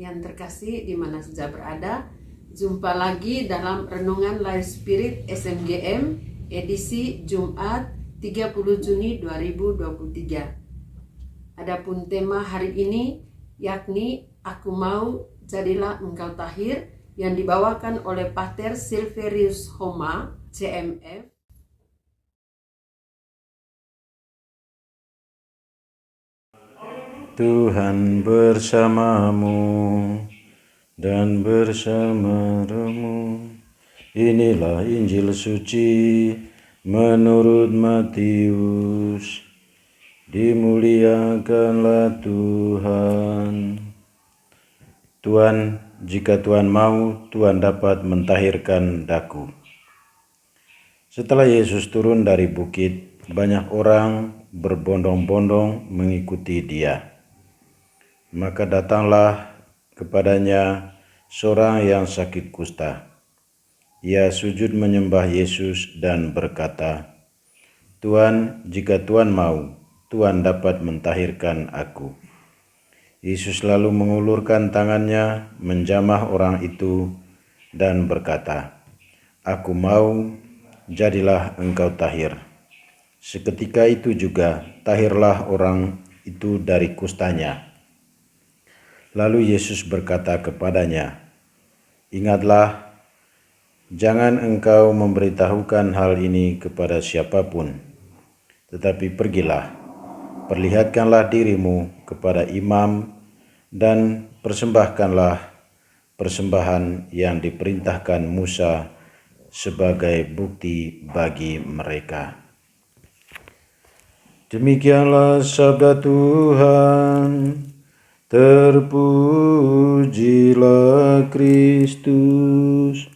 yang terkasih di mana saja berada. Jumpa lagi dalam Renungan Life Spirit SMGM edisi Jumat 30 Juni 2023. Adapun tema hari ini yakni Aku Mau Jadilah Engkau Tahir yang dibawakan oleh Pater Silverius Homa, CMF. Tuhan bersamamu dan bersama rohmu. Inilah Injil suci menurut Matius. Dimuliakanlah Tuhan. Tuhan, jika Tuhan mau, Tuhan dapat mentahirkan daku. Setelah Yesus turun dari bukit, banyak orang berbondong-bondong mengikuti Dia. Maka datanglah kepadanya seorang yang sakit kusta. Ia sujud menyembah Yesus dan berkata, "Tuhan, jika Tuhan mau, Tuhan dapat mentahirkan aku." Yesus lalu mengulurkan tangannya, menjamah orang itu dan berkata, "Aku mau, jadilah engkau tahir." Seketika itu juga tahirlah orang itu dari kustanya. Lalu Yesus berkata kepadanya, "Ingatlah, jangan engkau memberitahukan hal ini kepada siapapun, tetapi pergilah, perlihatkanlah dirimu kepada imam dan persembahkanlah persembahan yang diperintahkan Musa sebagai bukti bagi mereka." Demikianlah sabda Tuhan. Terpujilah Kristus.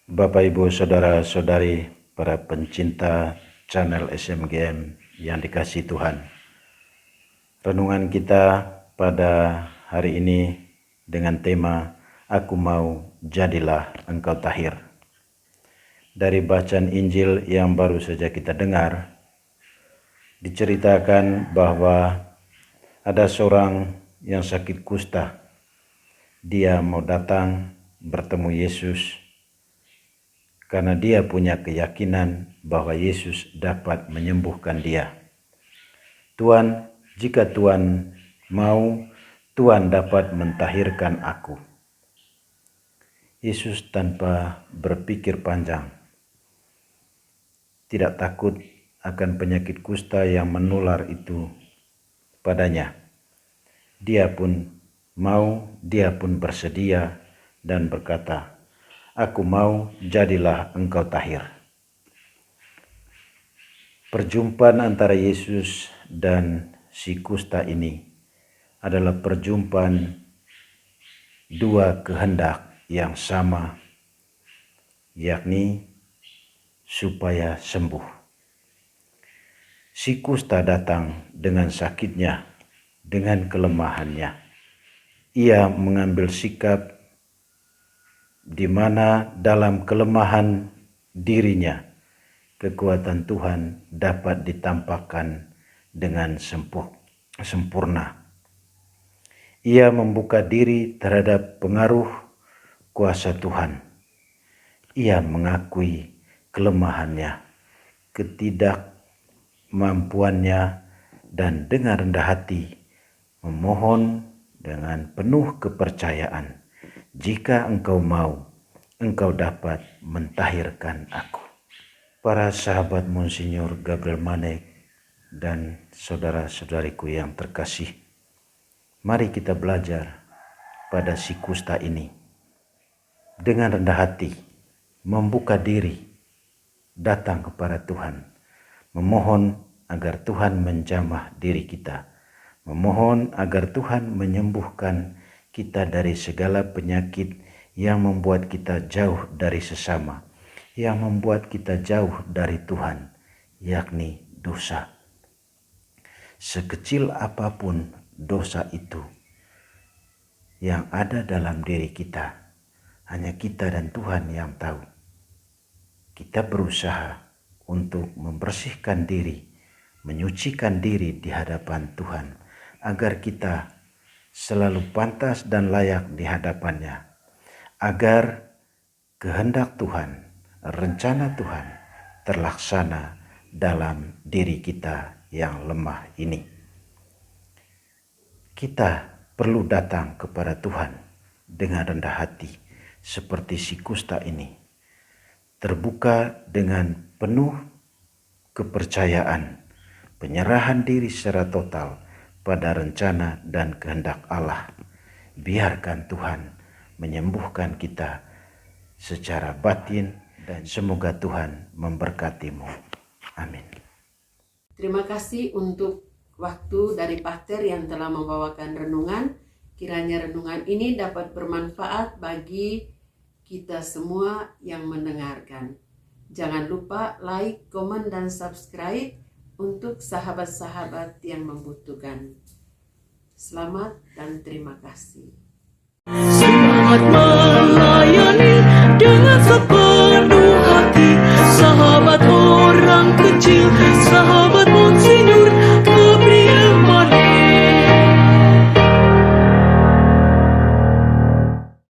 Bapak, Ibu, Saudara-saudari, para pencinta channel SMGM yang dikasihi Tuhan. Renungan kita pada hari ini dengan tema Aku Mau Jadilah Engkau Tahir. Dari bacaan Injil yang baru saja kita dengar, diceritakan bahwa ada seorang yang sakit kusta. Dia mau datang bertemu Yesus karena dia punya keyakinan bahwa Yesus dapat menyembuhkan dia. Tuhan, jika Tuhan mau, Tuhan dapat mentahirkan aku. Yesus tanpa berpikir panjang, tidak takut akan penyakit kusta yang menular itu padanya. Dia pun mau, dia pun bersedia dan berkata, Aku mau, jadilah engkau tahir. Perjumpaan antara Yesus dan si kusta ini adalah perjumpaan dua kehendak yang sama, yakni supaya sembuh. Si kusta datang dengan sakitnya, dengan kelemahannya. Ia mengambil sikap di mana dalam kelemahan dirinya, kekuatan Tuhan dapat ditampakkan dengan sempurna. Ia membuka diri terhadap pengaruh kuasa Tuhan. Ia mengakui kelemahannya, ketidakmampuannya, dan dengan rendah hati memohon dengan penuh kepercayaan, jika engkau mau, engkau dapat mentahirkan aku. Para sahabat Monsinyur Gabriel Manek dan saudara-saudariku yang terkasih, mari kita belajar pada si kusta ini. Dengan rendah hati, membuka diri, datang kepada Tuhan, memohon agar Tuhan menjamah diri kita, memohon agar Tuhan menyembuhkan kita dari segala penyakit yang membuat kita jauh dari sesama, yang membuat kita jauh dari Tuhan, yakni dosa. Sekecil apapun dosa itu yang ada dalam diri kita, hanya kita dan Tuhan yang tahu. Kita berusaha untuk membersihkan diri, menyucikan diri di hadapan Tuhan, agar kita selalu pantas dan layak di hadapannya, agar kehendak Tuhan, rencana Tuhan terlaksana dalam diri kita yang lemah ini. Kita perlu datang kepada Tuhan dengan rendah hati seperti si kusta ini, terbuka dengan penuh kepercayaan, penyerahan diri secara total pada rencana dan kehendak Allah. Biarkan Tuhan menyembuhkan kita secara batin, dan semoga Tuhan memberkatimu. Amin. Terima kasih untuk waktu dari Pater yang telah membawakan renungan. Kiranya renungan ini dapat bermanfaat bagi kita semua yang mendengarkan. Jangan lupa like, komen, dan subscribe untuk sahabat-sahabat yang membutuhkan. Selamat dan terima kasih.